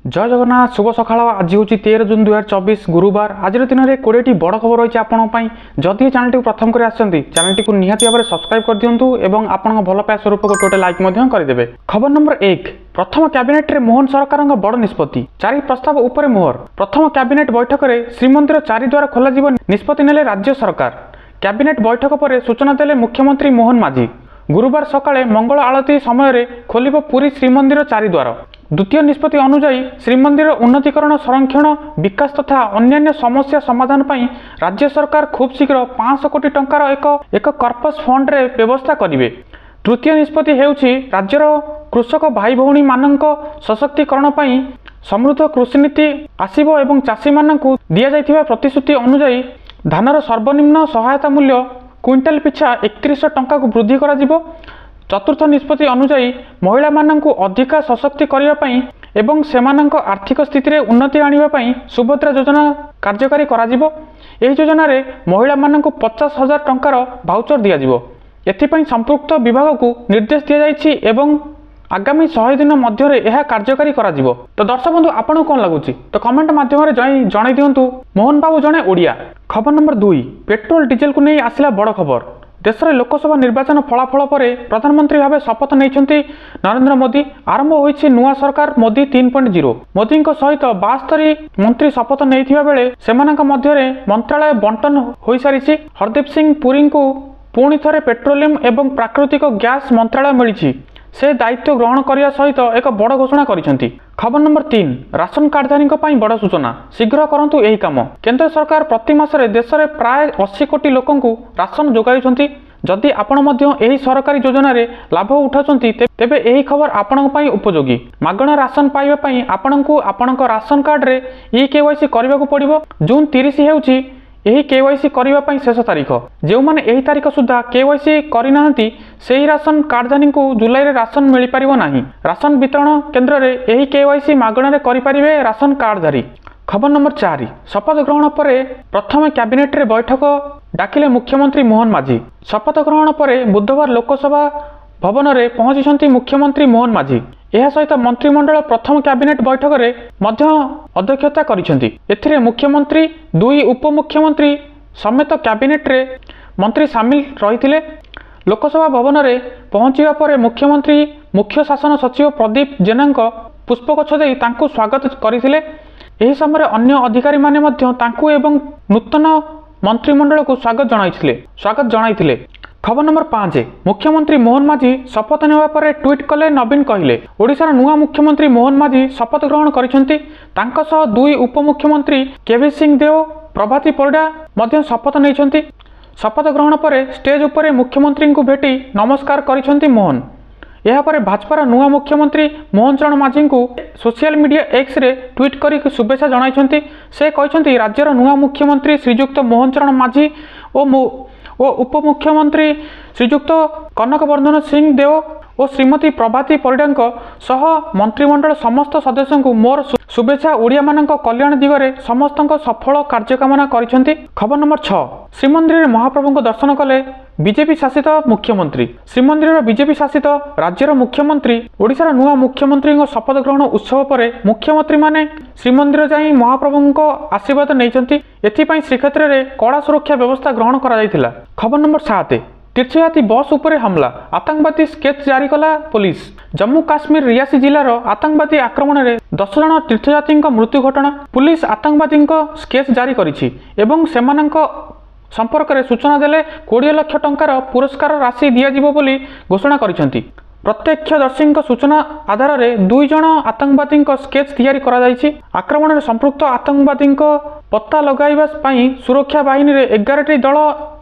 जय जगन्नाथ शुभ सकाळ आज हूँ 13 जून 2024 गुरुवार आज दिन में 20 बड़ खबर रही है जदि चैनल टी प्रथम कर चैनल टी निहाती भाव सब्सक्राइब कर दिंतु और आपण भल पाए स्वरूप गोटे लाइक करदे। खबर नंबर 1 प्रथम कैबिनेट रे मोहन सरकार बड़ निष्पत्ति 4 प्रस्ताव उपर मोहर। प्रथम कैबिनेट बैठक में श्रीमंदिर 4 द्वार खोल निष्पत्ति नेले राज्य सरकार। कैबिनेट बैठक पर सूचना देले मुख्यमंत्री मोहन माझी। गुरुवार सकाळे मंगल आलती समय खोलिब पुरी श्रीमंदिर 4 द्वार। द्वितीय निष्पत्ति अनुजाई श्रीमंदिर उन्नतीकरण संरक्षण विकास तथा अन्यान्य समस्या समाधान पर राज्य सरकार खूब शीघ्र 500 कोटी टंकार एक कर्पस फंड रे व्यवस्था करेंगे। तृतीय निष्पत्ति हेउछि राज्यर कृषक भाई भौणी मानक सशक्तिकरण पर समृद्ध कृषिनीति आसीबो एवं चाषी मानकु दिया जाइथिबा प्रतिश्रुति अनुजाई धानर सर्वनिम्न सहायता मूल्य क्विंटाल पिछा 3100 टंका को वृद्धि करा जिवो। चतुर्थ निष्पत्ति अनुजाई महिला मानकु अधिका सशक्ति करिवा पई एवं सेमानक आर्थिक स्थिति रे उन्नति आनिबा पई सुभद्रा योजना कार्यकारी करा जिवो। एही योजना रे महिला मानकु 50,000 टंकार भाउचर दिया जिवो। एथिपई संपृक्त विभाग को निर्देश दिया जाइछि एवं आगामी 100 दिन मध्य यह कार्यकारी करा जिवो। तो दर्शक बंधु आपन कोन लागुछि तो कमेंट माध्यम रे जणाई दियंतु। मोहन बाबू जणे ओडिया। खबर नंबर 2 पेट्रोल डीजेल को नहीं आसिला बड़ खबर। देश में लोकसभा निर्वाचन फलाफल पर प्रधानमंत्री भाव शपथ नहीं नरेंद्र मोदी। आरंभ होइछि नुआ सरकार मोदी 3.0। मोदी सहित 72 मंत्री शपथ नहीं बेले सेमानक मध्य मंत्रालय बंटन हो सारी। हरदीप सिंह पुरी को पुणी थे पेट्रोलियम एवं प्राकृतिक गैस मंत्रालय मिली। से दायित्व ग्रहण करने सहित एक बड़ घोषणा करिसेंती। खबर नंबर 3 राशन कार्डधारी बड़ सूचना शीघ्र करंतु एही काम। केंद्र सरकार प्रति मासरे देश में प्राय 80 कोटी लोकंकु राशन जोगाइछंती। जदि आपण मध्य एही सरकारी योजना रे लाभ उठाउछंती तेबे एही खबर आपण पई उपयोगी। मागणा राशन पाइबा पई आपणको आपणक राशन कार्ड रे ई-केवाईसी करबाकू पड़िबो। जून 30 हेउची एही केवाईसी करबा पई शेष तारीख। जो माने एही तारीख सुधा केवाईसी करिनाहंती सेही राशन कार्डधारी को जुलाई रे राशन मिली परिबो नाही। राशन वितरण केंद्र रे एही केवाईसी मागणा रे करि परिबे राशन कार्डधारी। खबर नंबर 4 शपथ ग्रहण पर प्रथम कैबिनेट रे बैठक डाकिले मुख्यमंत्री मोहन माझी। शपथ ग्रहण पर बुधवार लोकसभा भवन में पहुंची मुख्यमंत्री मोहन माझी। यह सहित मंत्रिमंडल प्रथम कैबिनेट बैठक रे मध्य अध्यक्षता करिसेंती। एथिरे मुख्यमंत्री 2 उपमुख्यमंत्री समेत कैबिनेट रे मंत्री सामिल रहिथिले। लोकसभा भवन में पहुंचवा पर मुख्यमंत्री मुख्य शासन सचिव प्रदीप जेनांक पुष्पगछ दे तांकु स्वागत करथिले। एही समय अन्य अधिकारी माने मध्य तांकु एवं नूतन मंत्रिमंडल को स्वागत जणाइथिले। खबर नंबर 5 मुख्यमंत्री मोहन माझी शपथ नेवा पर ट्वीट कले नवीन कहले ओडिशार नुआ मुख्यमंत्री मोहन माझी शपथ ग्रहण करिसेंती। तांका सह 2 उपमुख्यमंत्री केवी सिंह देव प्रभाती परिडा मध्य शपथ नैछंती। शपथ ग्रहण पर स्टेज उपर मुख्यमंत्री को भेटी नमस्कार करिसेंती मोहन। यह पर भाजपार नुआ मुख्यमंत्री मोहन चरण माझी को social media X ray tweet करी शुभेच्छा जणाइछंती। से कहछंती राज्यर नुआ मुख्यमंत्री श्रीजुक्त मोहन चरण माझी और उपमुख्यमंत्री श्रीजुक्त कनक वर्धन सिंह देव और श्रीमती प्रभाती परिडा सह मंत्रिमंडल समस्त सदस्य को मोर शुभेच्छा। ओडिया मानक कल्याण दिगरे समस्त सफल कार्यकामना करिसेंती। खबर नंबर 6 श्रीमंदिर महाप्रभु दर्शन कले बीजेपी शासित मुख्यमंत्री। श्रीमंदिर बीजेपी शासित राज्यर मुख्यमंत्री ओडिशार नुआ मुख्यमंत्री शपथ ग्रहण उत्सव पर मुख्यमंत्री माने श्रीमंदिर जाई महाप्रभु आशीर्वाद नैछंती। एथिपई श्रीक्षेत्र रे कड़ा सुरक्षा व्यवस्था ग्रहण करा जायतिला। खबर नंबर 7 तीर्थयात्री बस उपरे हमला आतंकवादी स्केच जारी कला पुलिस। जम्मू काश्मीर रियासी जिलार आतंकवादी आक्रमण में 10 जन तीर्थयात्री मृत्यु घटना। पुलिस आतंकवादी स्केच जारी करिछि एवं सेमानक संपर्क में सूचना देले 20 लाख टंकार पुरस्कार राशि दिया जिवो बोली घोषणा करिसेंती। प्रत्यक्षदर्शी सूचना आधार में 2 जन आतंकवादी स्केच तैयारी करा जायछि। आक्रमण में संपृक्त आतंकवादी पत्ता लगाइबा पई सुरक्षा बाहिनी रे 11टी दल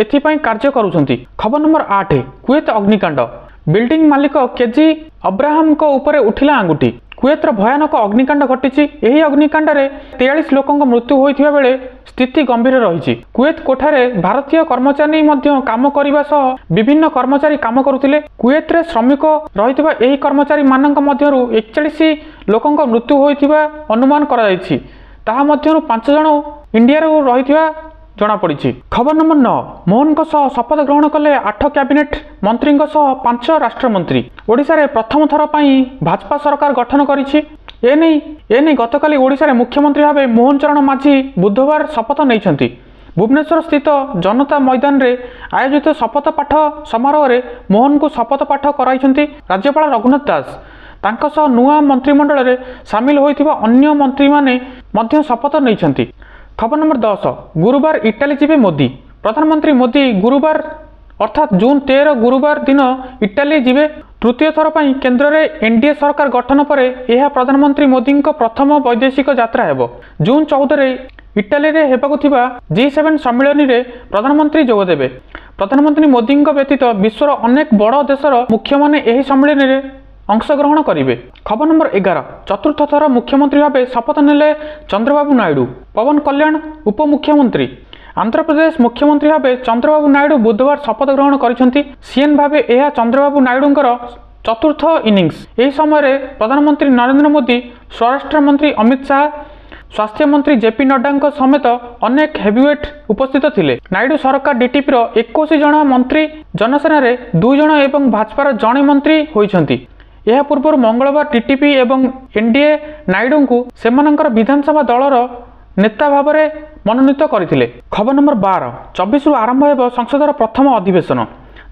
एथिपई कार्य करुछंती। खबर नंबर 8 कुवेत अग्निकांड बिल्डिंग मालिक केजी अब्राहम को ऊपर उठिला आंगुठी। कुवेतर भयानक अग्निकांड घटी। यही अग्निकांड रे 43 लोकंक मृत्यु होइथिबा बेले स्थिति गंभीर रही। कुवेत कोठारे भारतीय कर्मचारी मध्य काम करने सह विभिन्न कर्मचारी काम करुथिले। कुवेत रे श्रमिक रहिथिबा एही कर्मचारी मानक मध्यरु 41 लोकंक मृत्यु होइथिबा अनुमान करा जायछि। ताहा मध्यरु 5 जण इंडिया रो रहिथिबा जना पड़ी। खबर नंबर 9 मोहन शपथ ग्रहण कले 8 कैबिनेट मंत्री 5 राष्ट्रमंत्री। ओडिशा रे प्रथम थर पई भाजपा सरकार गठन करिछि। एने गतकाली ओडिशारे मुख्यमंत्री भाव मोहन चरण माझी बुधवार शपथ नहीं। भुवनेश्वर स्थित जनता मैदान रे आयोजित शपथ पाठ समारोह रे मोहन को शपथ पाठ कराई राज्यपाल रघुनाथ दास। तांका सह नुआ मंत्रिमंडल रे सामिल होइथिबा अन्य मंत्री माने मध्य शपथ नहीं। खबर नंबर 10 गुरुवार इटाली जीवे मोदी। प्रधानमंत्री मोदी गुरुवार अर्थात जून 13 गुरुवार दिन इटाली जीवे। तृतीय थर पर केन्द्र में एनडीए सरकार गठन पर यह प्रधानमंत्री मोदी प्रथम वैदेशिक यात्रा हेब। जून 14 इटाली रे हेबाकु थिबा G7 सम्मेलन रे प्रधानमंत्री जोगदेबे। प्रधानमंत्री मोदी व्यतीत विश्वर अनेक बड़ देशर मुख्य माने एही सम्मेलन रे अंशग्रहण करेंगे। खबर नंबर 11 चतुर्थ थर मुख्यमंत्री भाव शपथ नेले चंद्रबाबू नायडू। पवन कल्याण उपमुख्यमंत्री। आंध्र प्रदेश मुख्यमंत्री भाव चंद्रबाबू नायडू बुधवार शपथ ग्रहण करिसेंती। सीएम भाव यह चंद्रबाबू नायडूंकर चतुर्थ इनिंग्स। यही समय प्रधानमंत्री नरेंद्र मोदी, स्वराष्ट्र मंत्री अमित शाह, स्वास्थ्य मंत्री जेपी नड्डा समेत अनेक हेवीवेट उपस्थित थिले। नायडू सरकार डीटीपी 21 जन मंत्री, जनसेना 2 जन एवं भाजपार जणे मंत्री होइछंती। यह पूर्व मंगलवार टीटीपी एवं एनडीए नायडू को सेमानंकर विधानसभा दलर नेता भाव में मनोनीत करथिले। खबर नंबर 12 24 रु आरंभ हेब संसदर प्रथम अधिवेशन।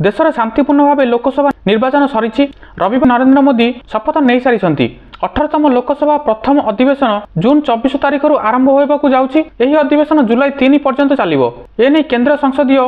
देशर शांतिपूर्ण भाव लोकसभा निर्वाचन सरी। रविवार नरेंद्र मोदी शपथ नहीं सारी। 18तम लोकसभा प्रथम अधिवेशन जून 24 तारिख आरंभ होगा जाउछि। एही अधिवेशन जुलाई 3 पर्यंत चलिबो। एने केंद्र संसदीय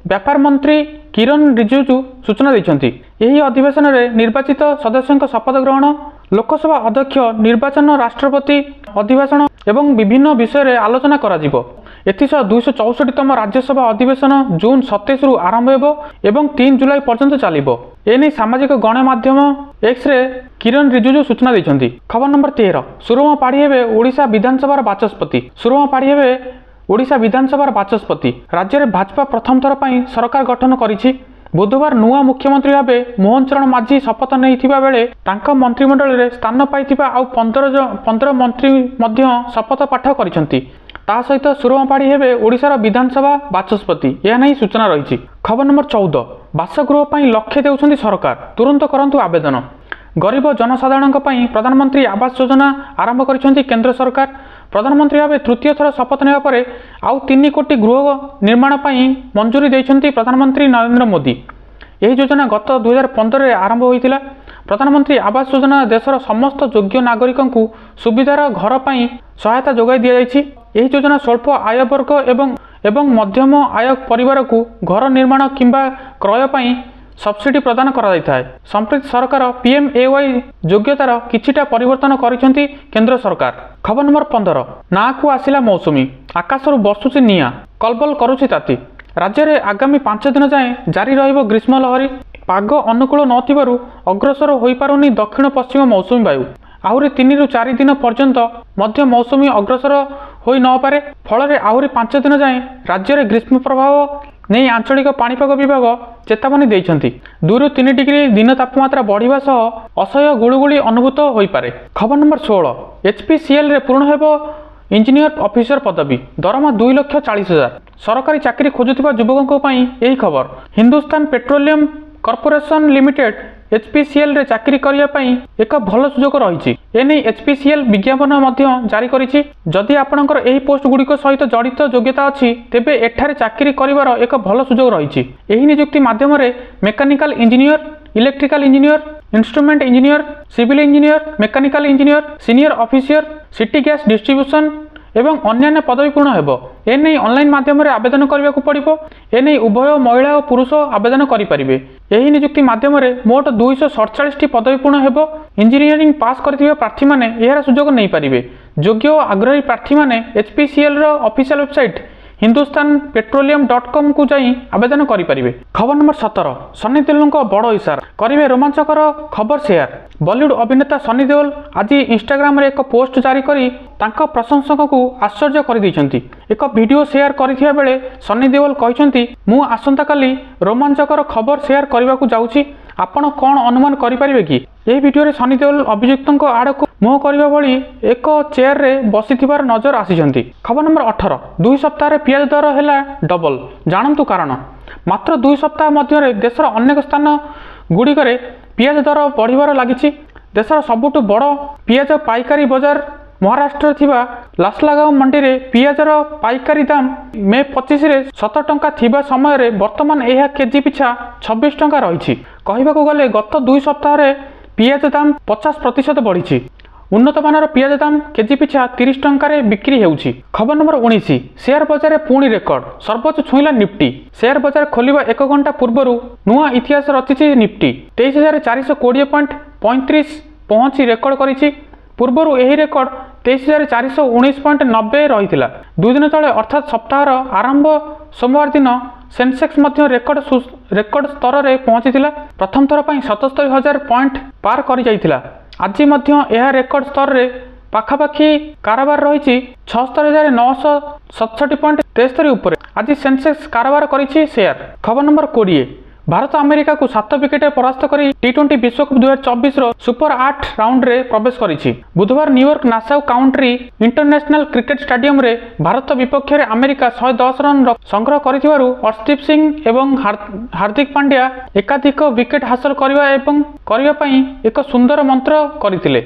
व्यापार मंत्री किरण रिजिजू सूचना दैछंती। एही अधिवेशन में निर्वाचित सदस्यों शपथ ग्रहण, लोकसभा अध्यक्ष निर्वाचन, राष्ट्रपति अधिवेशन एवं विभिन्न विषय रे आलोचना करा जिवो। एथिसह 264तम राज्यसभा अधिवेशन जून 27 रु आरंभ हेबो एवं 3 जुलाई पर्यंत चलिबो। एने सामाजिक गणमाध्यम एक्स रे किरण रिजिजू सूचना दैछंती। खबर नंबर 13 सुरमा पाढ़ी हेबे ओडिशा विधानसभा बाचस्पति। सुरमा पाढ़ी हेबे ओडिशा विधानसभा बाचस्पति। राज्य में भाजपा प्रथम थर पर सरकार गठन करिछि। बुधवार नुआ मुख्यमंत्री भाव मोहन चरण माझी शपथ नहीं बेले तांका मंत्रिमंडल रे स्थान पाइथिबा आउ 15 मंत्री मध्य शपथ पाठ करिसेंती। ता सहित सुरमापाड़ी हेबे ओडिशार विधानसभा बाचस्पति। यह नहीं सूचना रही। खबर नंबर 14 बासगृह पर लक्ष्य देउछंती सरकार, तुरंत करंतु आवेदन। गरीब जनसाधारण प्रधानमंत्री आवास योजना आरंभ करिसेंती केंद्र सरकार। प्रधानमंत्री भाव तृतीय थर शपथ नेबा परे आउ 3 कोटी गृह निर्माण पर मंजूरी देइछंती प्रधानमंत्री नरेंद्र मोदी। यह योजना गत 2015 आरंभ होइतिला। प्रधानमंत्री आवास योजना देशर समस्त योग्य नागरिकों को सुविधार घर पर सहायता जोगाई दि जाइछि। यह योजना स्वल्प आय वर्ग एवं मध्यम आय परिवार को घर निर्माण किंबा क्रय पर सब्सिडी प्रदान करा जायथाय। संप्रति सरकार PMAY योग्यतार किछिटा परिवर्तन करिसेंती केंद्र सरकार। खबर नंबर 15 ना को आसिला मौसुमी, आकाशरू बसुची निया, कलबल करुची ताती। राज्य में आगामी 5 दिन जाए जारी रहिबो ग्रीष्म लहरी। पाग अनुकूल नथिबारु अग्रसर होई पारुनी दक्षिण पश्चिम मौसुमी वायु। आहुरी 3 रु 4 दिन पर्यंत मध्य मौसुमी अग्रसर होई न पारे। फल आहुरी 5 दिन जाए राज्य में ग्रीष्म प्रभाव नहीं आंचलिक पाणीपाग विभाग चेतावनी देइछंती। 2 रु 3 डिग्री दिन तापमात्रा बढ़िबा सह असह्य गुळुगुळी अनुभूत होई पारे। खबर नंबर 16 HPCL रे पूर्ण हेबो इंजीनियर ऑफिसर पदवी, दरमा 2,40,000। सरकारी चाकरी खोजुथिबा युवकों पई एही खबर। Hindustan petroleum corporation limited HPCL रे चाकरी करिया पई एक भल सुजोग रही। एने HPCL विज्ञापन मध्य जारी करिछि। जदि आपणकर एही पोस्ट गुड़िक सहित जड़ित योग्यता अछि तेबे एठारे चाकरी करिवार एक भल सुजोग रही। एही नियुक्ति माध्यम रे mechanical engineer, electrical engineer, instrument engineer, civil engineer, mechanical engineer, senior officer, city gas distribution एवं अन्य पदवी पूर्ण हेबो। एने ऑनलाइन माध्यम रे आवेदन करबा को पड़िबो। एने उभय महिला और पुरुष आवेदन करि परिबे। एही नियुक्ति माध्यम रे मोट 247 टी पदवी पूर्ण हेबो। इंजीनियरिंग पास करथिबा प्रार्थी माने एहार सुजोग नै पारिबे। योग्य और आग्रही प्रार्थी माने HPCL रो ऑफिशियल वेबसाइट hindustanpetroleum.com को जाई आवेदन करि परिबे। खबर नंबर 17 सनी देओल को बड़ इशारा, करिवे रोमांचकर खबर शेयर। बॉलीवुड अभिनेता सनी देओल आज इंस्टाग्राम रे एक पोस्ट जारी करी तांका प्रशंसक को आश्चर्य कर दैछंती। एक वीडियो शेयर करिथिया बेले सनी देओल कहिसंती, मु आसंता काली रोमांचकर खबर शेयर करबा को जाउची, आपण कोन अनुमान करि परिबे कि? यह वीडियो रे सनी देओल अभियुक्तों आड़ को मुह करबा भली एक चेयर रे बसिथिबार नजर आसीचंती। खबर नंबर 18 2 सप्ताह पियाज दर हैला डबल, जानंतु कारण। मात्र 2 सप्ताह मध्य देशर अनेक स्थान गुड़िक पियाज दर बढ़िबार लागिछि। देशर सबुठु बड़ पियाज पाइकारी बजार महाराष्ट्र थिबा लासलागांव मंडी रे पियाजर पाइकारी दाम मे 25 रे 17 टंका थिबा समय रे वर्तमान यह केजी पिछा 26 टंका रही। कहबाकू गले गत 2 सप्ताह रे पियाज दाम 50% बढ़ी। उन्नत मानर पियाज दाम केजी पिछा 30 टंकार बिक्री होउछि। खबर नंबर 19 शेयर बजार पुणी रेकर्ड सर्वोच्च छुईला निफ्टी। शेयर बजार खोलिबा 1 घंटा पूर्व नुआ इतिहास रचिछि निफ्टी 23,420.35 पहुंची रेकर्ड करिछि। पूर्वर यही रेकर्ड 23,419.90 रही। 2 दिन तले अर्थात सप्ताहर आरंभ सोमवार दिन सेंसेक्स मध्य रेकर्ड स्तर में पहुंची प्रथम थर पर 77,000 पॉइंट पार कर जाइथिला। आज मध्य यह रेकर्ड स्तर में पाखापाखि कारोबार रही 76,967.73 उपर। आज सेंसेक्स कारोबार करिछि शेयर। खबर नंबर 20 भारत अमेरिका को 7 विकेट परास्त कर टी20 विश्वकप 2024 सुपर 8 राउंड रे प्रवेश करिछि। बुधवार New York Nassau county international cricket stadium रे भारत विपक्ष में अमेरिका 110 रन संग्रह करिथिबारु अर्शदीप सिंह एवं हार्दिक पांड्या एकाधिक विकेट हासिल करने एक सुंदर मंत्र करथिले।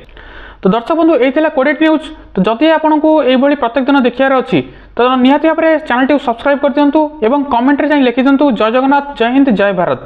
तो दर्शक बंधु यही कोडेट न्यूज। तो जदि आपको यही प्रत्येक दिन देखार अच्छी तो निहाती भाव में चैनल टी सब्सक्राइब कर दिंतु एवं कमेंट रे जाई लिखि दिंतु जय जगन्नाथ, जय हिंद, जय भारत।